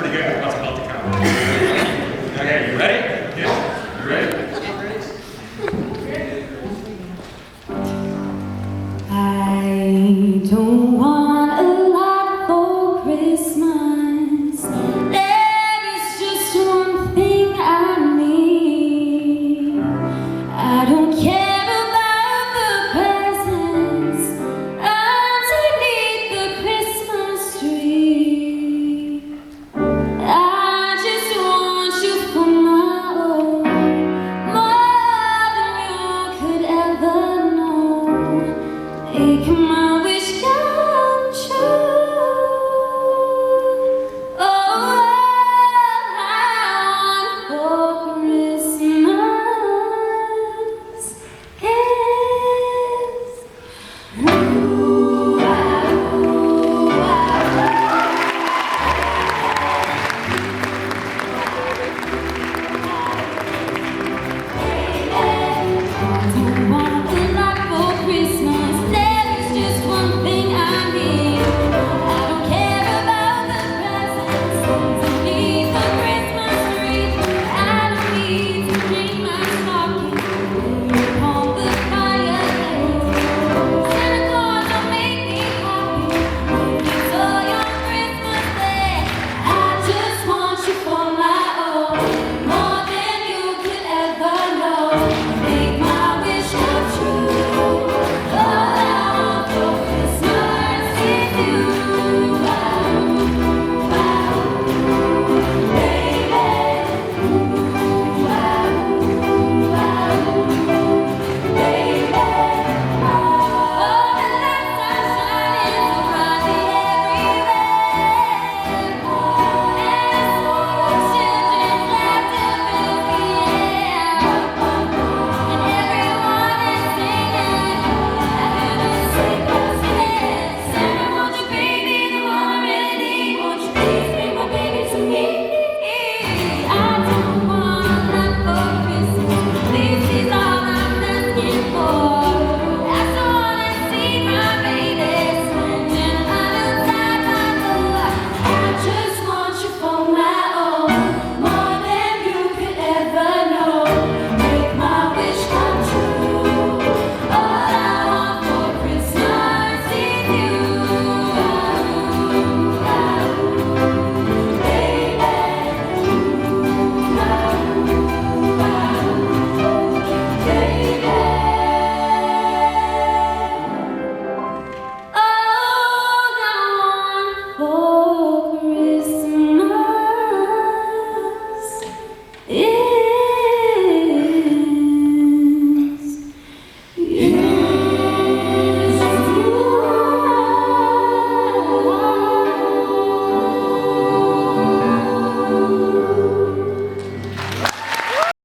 pretty good. I was about to count. Okay, you ready? Yeah. You ready? I don't want a lot for Christmas. There is just one thing I need. I don't care about the presents underneath the Christmas tree. I just want you for my own, more than you could ever know. Make my wish come true. Oh, I want for Christmas is ooh, I don't want a lot for Christmas. For Christmas.